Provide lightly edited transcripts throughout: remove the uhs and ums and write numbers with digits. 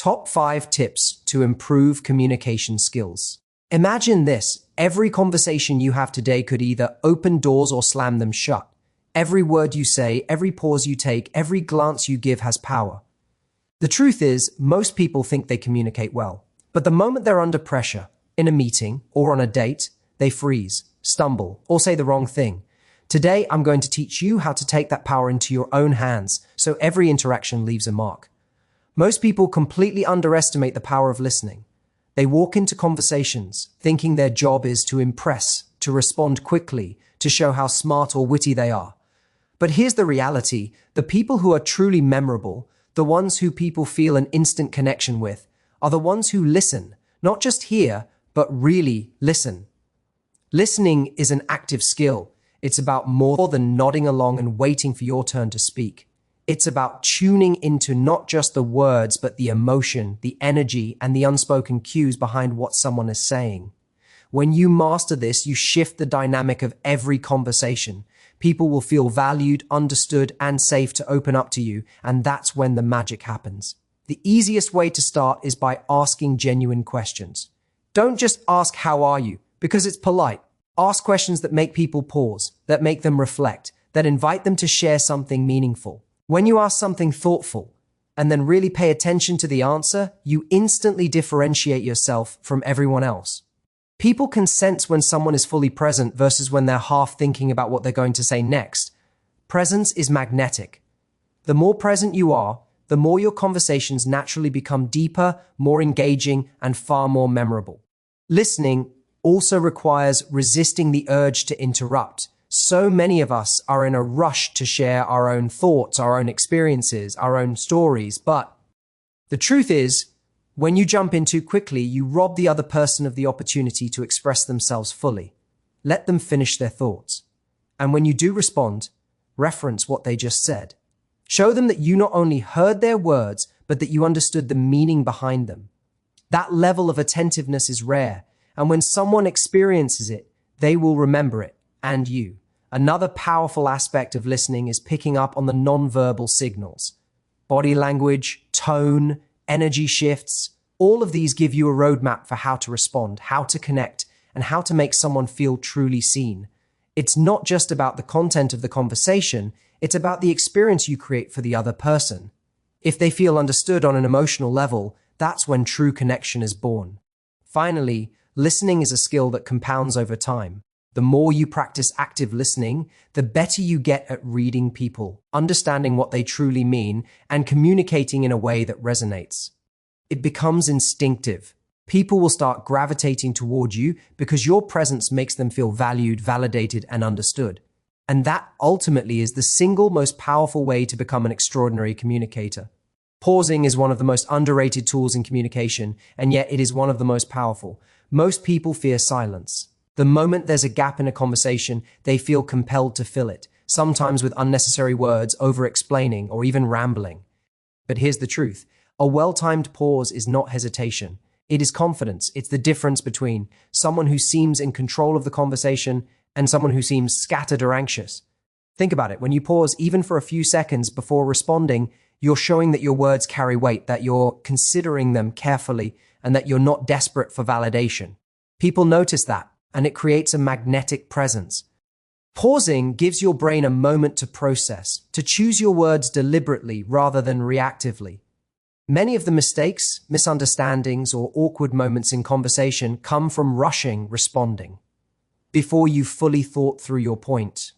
Top 5 tips to improve communication skills. Imagine this. Every conversation you have today could either open doors or slam them shut. Every word you say, every pause you take, every glance you give has power. The truth is, most people think they communicate well. But the moment they're under pressure, in a meeting or on a date, they freeze, stumble, or say the wrong thing. Today, I'm going to teach you how to take that power into your own hands so every interaction leaves a mark. Most people completely underestimate the power of listening. They walk into conversations thinking their job is to impress, to respond quickly, to show how smart or witty they are. But here's the reality. The people who are truly memorable, the ones who people feel an instant connection with, are the ones who listen, not just hear, but really listen. Listening is an active skill. It's about more than nodding along and waiting for your turn to speak. It's about tuning into not just the words, but the emotion, the energy, and the unspoken cues behind what someone is saying. When you master this, you shift the dynamic of every conversation. People will feel valued, understood, and safe to open up to you, and that's when the magic happens. The easiest way to start is by asking genuine questions. Don't just ask, "How are you?" because it's polite. Ask questions that make people pause, that make them reflect, that invite them to share something meaningful. When you ask something thoughtful and then really pay attention to the answer, you instantly differentiate yourself from everyone else. People can sense when someone is fully present versus when they're half thinking about what they're going to say next. Presence is magnetic. The more present you are, the more your conversations naturally become deeper, more engaging, and far more memorable. Listening also requires resisting the urge to interrupt. So many of us are in a rush to share our own thoughts, our own experiences, our own stories. But the truth is, when you jump in too quickly, you rob the other person of the opportunity to express themselves fully. Let them finish their thoughts. And when you do respond, reference what they just said. Show them that you not only heard their words, but that you understood the meaning behind them. That level of attentiveness is rare, and when someone experiences it, they will remember it, and you. Another powerful aspect of listening is picking up on the nonverbal signals. Body language, tone, energy shifts, all of these give you a roadmap for how to respond, how to connect, and how to make someone feel truly seen. It's not just about the content of the conversation, it's about the experience you create for the other person. If they feel understood on an emotional level, that's when true connection is born. Finally, listening is a skill that compounds over time. The more you practice active listening, the better you get at reading people, understanding what they truly mean, and communicating in a way that resonates. It becomes instinctive. People will start gravitating toward you because your presence makes them feel valued, validated, and understood. And that ultimately is the single most powerful way to become an extraordinary communicator. Pausing is one of the most underrated tools in communication, and yet it is one of the most powerful. Most people fear silence. The moment there's a gap in a conversation, they feel compelled to fill it, sometimes with unnecessary words, over-explaining, or even rambling. But here's the truth. A well-timed pause is not hesitation. It is confidence. It's the difference between someone who seems in control of the conversation and someone who seems scattered or anxious. Think about it. When you pause even for a few seconds before responding, you're showing that your words carry weight, that you're considering them carefully, and that you're not desperate for validation. People notice that, and it creates a magnetic presence. Pausing gives your brain a moment to process, to choose your words deliberately rather than reactively. Many of the mistakes, misunderstandings, or awkward moments in conversation come from rushing responding before you've fully thought through your point.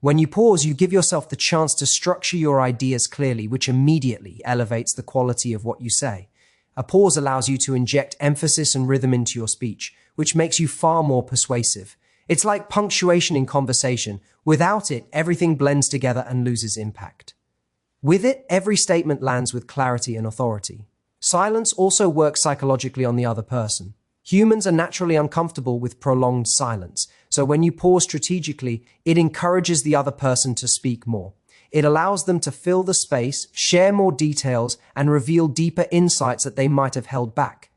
When you pause, you give yourself the chance to structure your ideas clearly, which immediately elevates the quality of what you say. A pause allows you to inject emphasis and rhythm into your speech, which makes you far more persuasive. It's like punctuation in conversation. Without it, everything blends together and loses impact. With it, every statement lands with clarity and authority. Silence also works psychologically on the other person. Humans are naturally uncomfortable with prolonged silence, so when you pause strategically, it encourages the other person to speak more. It allows them to fill the space, share more details, and reveal deeper insights that they might have held back.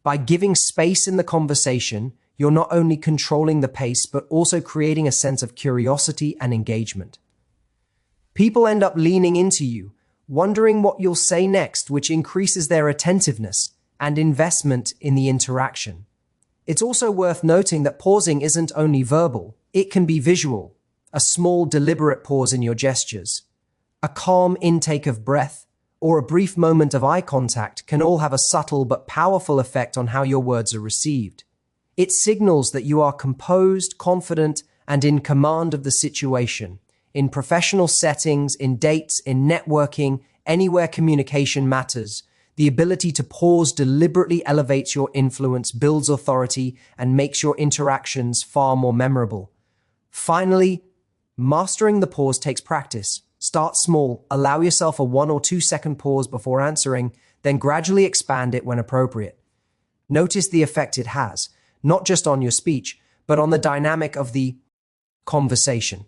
By giving space in the conversation, you're not only controlling the pace, but also creating a sense of curiosity and engagement. People end up leaning into you, wondering what you'll say next, which increases their attentiveness and investment in the interaction. It's also worth noting that pausing isn't only verbal, it can be visual. A small, deliberate pause in your gestures, a calm intake of breath, or a brief moment of eye contact can all have a subtle but powerful effect on how your words are received. It signals that you are composed, confident, and in command of the situation. In professional settings, in dates, in networking, anywhere communication matters, the ability to pause deliberately elevates your influence, builds authority, and makes your interactions far more memorable. Finally, mastering the pause takes practice. Start small, allow yourself a 1 or 2 second pause before answering, then gradually expand it when appropriate. Notice the effect it has, not just on your speech, but on the dynamic of the conversation.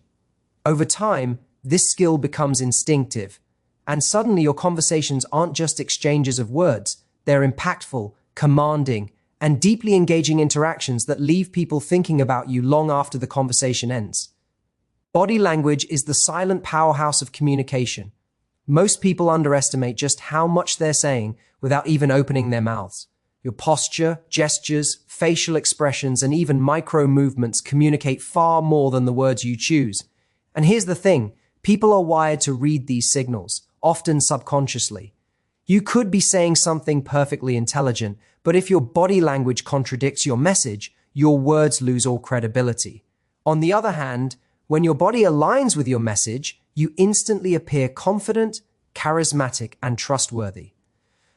Over time, this skill becomes instinctive, and suddenly your conversations aren't just exchanges of words, they're impactful, commanding, and deeply engaging interactions that leave people thinking about you long after the conversation ends. Body language is the silent powerhouse of communication. Most people underestimate just how much they're saying without even opening their mouths. Your posture, gestures, facial expressions, and even micro movements communicate far more than the words you choose. And here's the thing, people are wired to read these signals, often subconsciously. You could be saying something perfectly intelligent, but if your body language contradicts your message, your words lose all credibility. On the other hand, when your body aligns with your message, you instantly appear confident, charismatic, and trustworthy.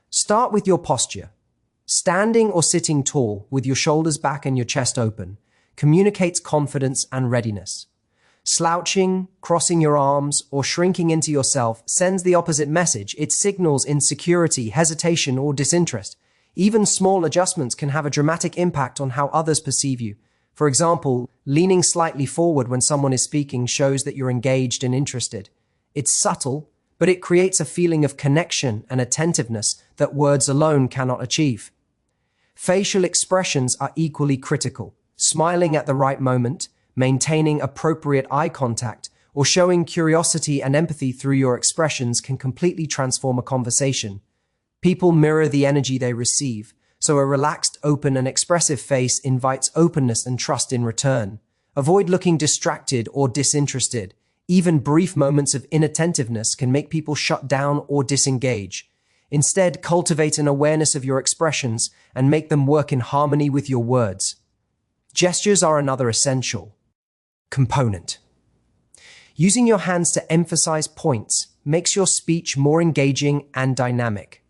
Start with your posture. Standing or sitting tall with your shoulders back and your chest open communicates confidence and readiness. Slouching, crossing your arms, or shrinking into yourself sends the opposite message. It signals insecurity, hesitation, or disinterest. Even small adjustments can have a dramatic impact on how others perceive you. For example, leaning slightly forward when someone is speaking shows that you're engaged and interested. It's subtle, but it creates a feeling of connection and attentiveness that words alone cannot achieve. Facial expressions are equally critical. Smiling at the right moment, maintaining appropriate eye contact, or showing curiosity and empathy through your expressions can completely transform a conversation. People mirror the energy they receive, so a relaxed, open, and expressive face invites openness and trust in return. Avoid looking distracted or disinterested. Even brief moments of inattentiveness can make people shut down or disengage. Instead, cultivate an awareness of your expressions and make them work in harmony with your words. Gestures are another essential component. Using your hands to emphasize points makes your speech more engaging and dynamic.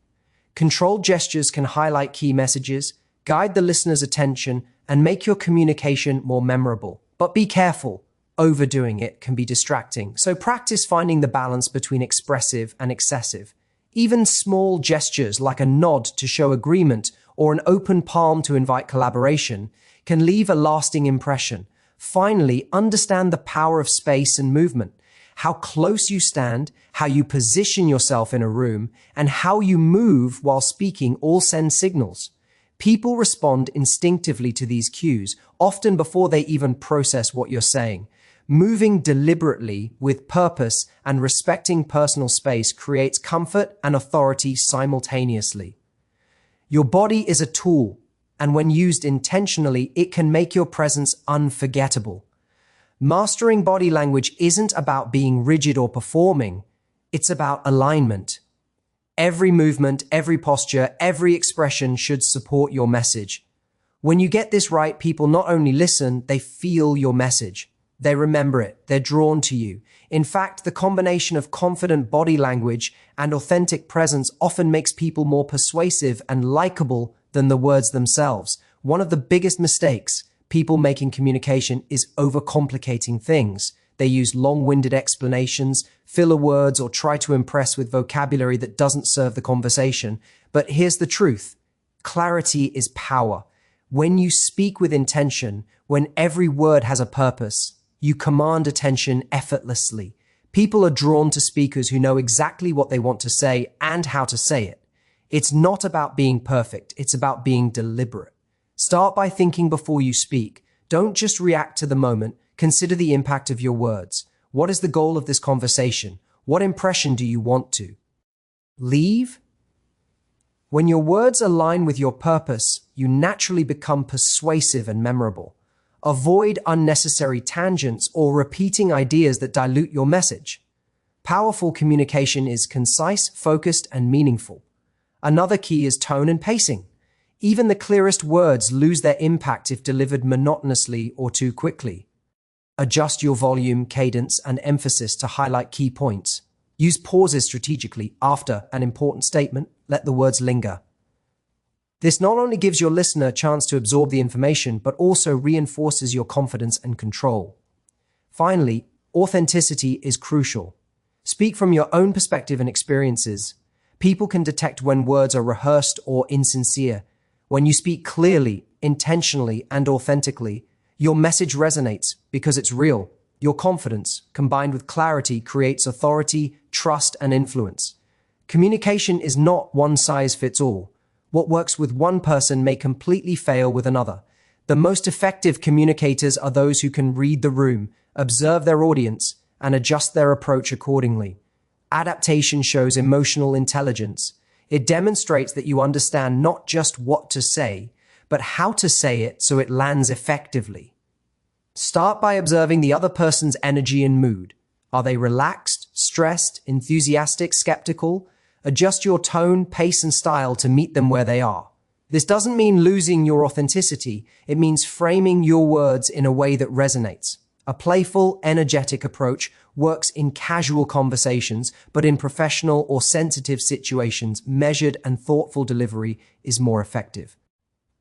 Controlled gestures can highlight key messages, guide the listener's attention, and make your communication more memorable. But be careful. Overdoing it can be distracting, so practice finding the balance between expressive and excessive. Even small gestures like a nod to show agreement or an open palm to invite collaboration can leave a lasting impression. Finally, understand the power of space and movement. How close you stand, how you position yourself in a room, and how you move while speaking all send signals. People respond instinctively to these cues, often before they even process what you're saying. Moving deliberately, with purpose, and respecting personal space creates comfort and authority simultaneously. Your body is a tool, and when used intentionally, it can make your presence unforgettable. Mastering body language isn't about being rigid or performing. It's about alignment. Every movement, every posture, every expression should support your message. When you get this right, people not only listen, they feel your message. They remember it. They're drawn to you. In fact, the combination of confident body language and authentic presence often makes people more persuasive and likable than the words themselves. One of the biggest mistakes people make in communication is overcomplicating things. They use long-winded explanations, filler words, or try to impress with vocabulary that doesn't serve the conversation. But here's the truth. Clarity is power. When you speak with intention, when every word has a purpose, you command attention effortlessly. People are drawn to speakers who know exactly what they want to say and how to say it. It's not about being perfect. It's about being deliberate. Start by thinking before you speak. Don't just react to the moment. Consider the impact of your words. What is the goal of this conversation? What impression do you want to Leave? When your words align with your purpose, you naturally become persuasive and memorable. Avoid unnecessary tangents or repeating ideas that dilute your message. Powerful communication is concise, focused, and meaningful. Another key is tone and pacing. Even the clearest words lose their impact if delivered monotonously or too quickly. Adjust your volume, cadence, and emphasis to highlight key points. Use pauses strategically after an important statement. Let the words linger. This not only gives your listener a chance to absorb the information, but also reinforces your confidence and control. Finally, authenticity is crucial. Speak from your own perspective and experiences. People can detect when words are rehearsed or insincere. When you speak clearly, intentionally, and authentically, your message resonates because it's real. Your confidence, combined with clarity, creates authority, trust, and influence. Communication is not one size fits all. What works with one person may completely fail with another. The most effective communicators are those who can read the room, observe their audience, and adjust their approach accordingly. Adaptation shows emotional intelligence. It demonstrates that you understand not just what to say, but how to say it so it lands effectively. Start by observing the other person's energy and mood. Are they relaxed, stressed, enthusiastic, skeptical? Adjust your tone, pace, and style to meet them where they are. This doesn't mean losing your authenticity. It means framing your words in a way that resonates. A playful, energetic approach works in casual conversations, but in professional or sensitive situations, measured and thoughtful delivery is more effective.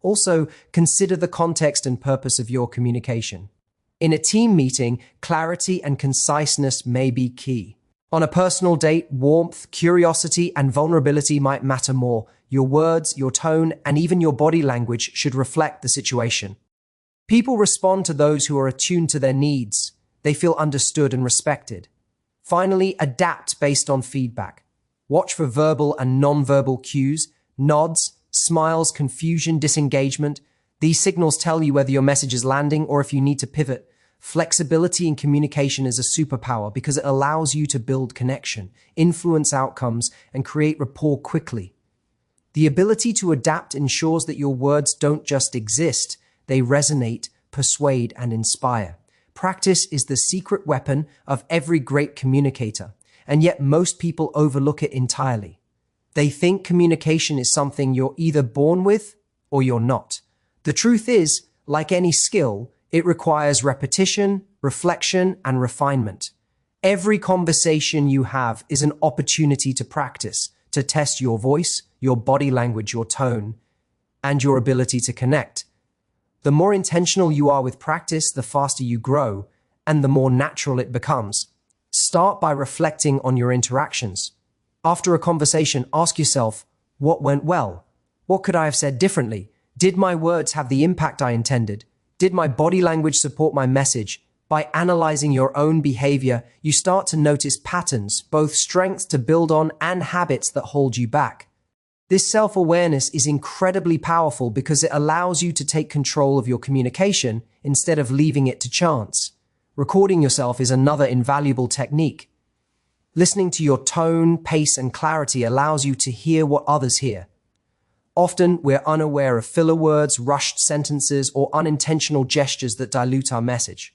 Also, consider the context and purpose of your communication. In a team meeting, clarity and conciseness may be key. On a personal date, warmth, curiosity, and vulnerability might matter more. Your words, your tone, and even your body language should reflect the situation. People respond to those who are attuned to their needs. They feel understood and respected. Finally, adapt based on feedback. Watch for verbal and non-verbal cues, nods, smiles, confusion, disengagement. These signals tell you whether your message is landing or if you need to pivot. Flexibility in communication is a superpower because it allows you to build connection, influence outcomes, and create rapport quickly. The ability to adapt ensures that your words don't just exist, they resonate, persuade, and inspire. Practice is the secret weapon of every great communicator, and yet most people overlook it entirely. They think communication is something you're either born with or you're not. The truth is, like any skill, it requires repetition, reflection, and refinement. Every conversation you have is an opportunity to practice, to test your voice, your body language, your tone, and your ability to connect. The more intentional you are with practice, the faster you grow, and the more natural it becomes. Start by reflecting on your interactions. After a conversation, ask yourself, what went well? What could I have said differently? Did my words have the impact I intended? Did my body language support my message? By analyzing your own behavior, you start to notice patterns, both strengths to build on and habits that hold you back. This self-awareness is incredibly powerful because it allows you to take control of your communication instead of leaving it to chance. Recording yourself is another invaluable technique. Listening to your tone, pace, and clarity allows you to hear what others hear. Often, we're unaware of filler words, rushed sentences, or unintentional gestures that dilute our message.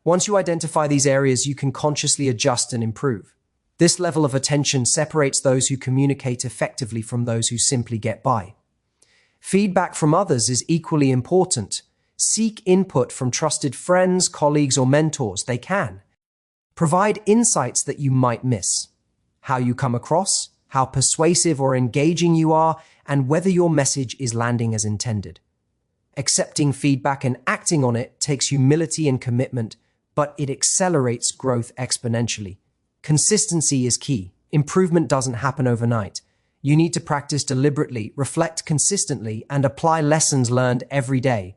Once you identify these areas, you can consciously adjust and improve. This level of attention separates those who communicate effectively from those who simply get by. Feedback from others is equally important. Seek input from trusted friends, colleagues, or mentors. They can provide insights that you might miss. How you come across, how persuasive or engaging you are, and whether your message is landing as intended. Accepting feedback and acting on it takes humility and commitment, but it accelerates growth exponentially. Consistency is key. Improvement doesn't happen overnight. You need to practice deliberately, reflect consistently, and apply lessons learned every day.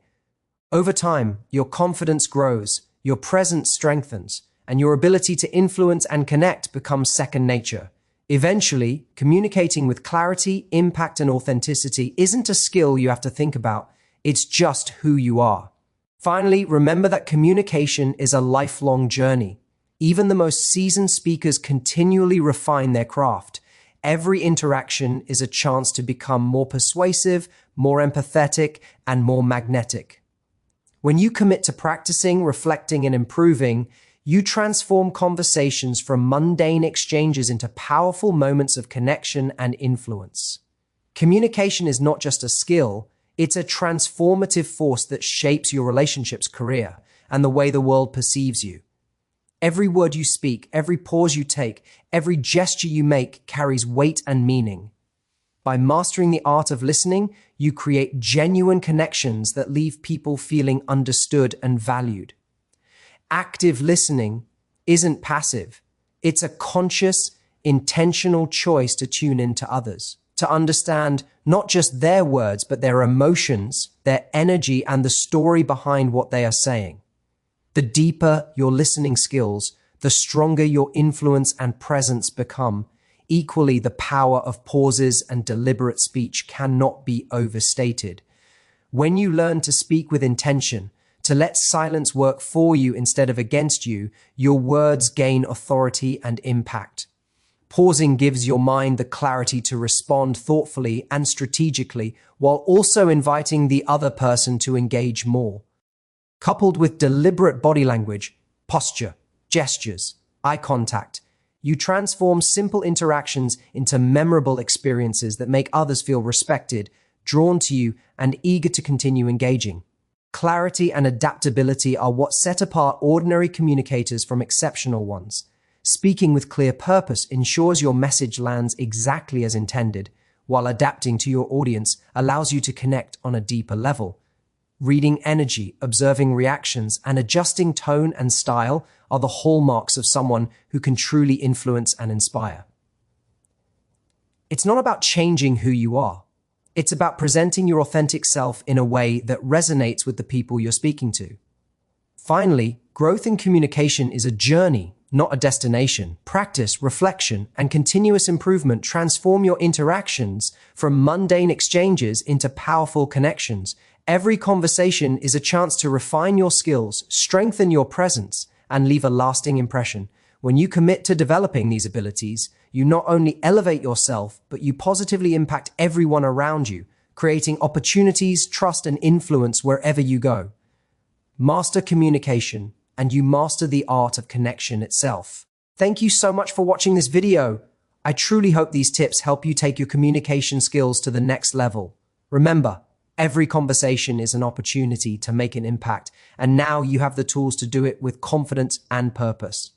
Over time, your confidence grows, your presence strengthens, and your ability to influence and connect becomes second nature. Eventually, communicating with clarity, impact, and authenticity isn't a skill you have to think about. It's just who you are. Finally, remember that communication is a lifelong journey. Even the most seasoned speakers continually refine their craft. Every interaction is a chance to become more persuasive, more empathetic, and more magnetic. When you commit to practicing, reflecting, and improving, you transform conversations from mundane exchanges into powerful moments of connection and influence. Communication is not just a skill, it's a transformative force that shapes your relationship's career and the way the world perceives you. Every word you speak, every pause you take, every gesture you make carries weight and meaning. By mastering the art of listening, you create genuine connections that leave people feeling understood and valued. Active listening isn't passive. It's a conscious, intentional choice to tune in to others, to understand not just their words, but their emotions, their energy, and the story behind what they are saying. The deeper your listening skills, the stronger your influence and presence become. Equally, the power of pauses and deliberate speech cannot be overstated. When you learn to speak with intention, to let silence work for you instead of against you, your words gain authority and impact. Pausing gives your mind the clarity to respond thoughtfully and strategically, while also inviting the other person to engage more. Coupled with deliberate body language, posture, gestures, eye contact, you transform simple interactions into memorable experiences that make others feel respected, drawn to you, and eager to continue engaging. Clarity and adaptability are what set apart ordinary communicators from exceptional ones. Speaking with clear purpose ensures your message lands exactly as intended, while adapting to your audience allows you to connect on a deeper level. Reading energy, observing reactions, and adjusting tone and style are the hallmarks of someone who can truly influence and inspire. It's not about changing who you are. It's about presenting your authentic self in a way that resonates with the people you're speaking to. Finally, growth in communication is a journey, not a destination. Practice, reflection, and continuous improvement transform your interactions from mundane exchanges into powerful connections. Every conversation is a chance to refine your skills, strengthen your presence, and leave a lasting impression. When you commit to developing these abilities, you not only elevate yourself, but you positively impact everyone around you, creating opportunities, trust, and influence wherever you go. Master communication, and you master the art of connection itself. Thank you so much for watching this video. I truly hope these tips help you take your communication skills to the next level. Remember, every conversation is an opportunity to make an impact, and now you have the tools to do it with confidence and purpose.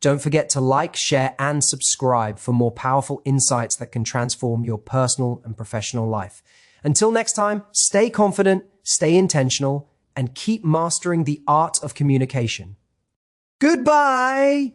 Don't forget to like, share, and subscribe for more powerful insights that can transform your personal and professional life. Until next time, stay confident, stay intentional, and keep mastering the art of communication. Goodbye!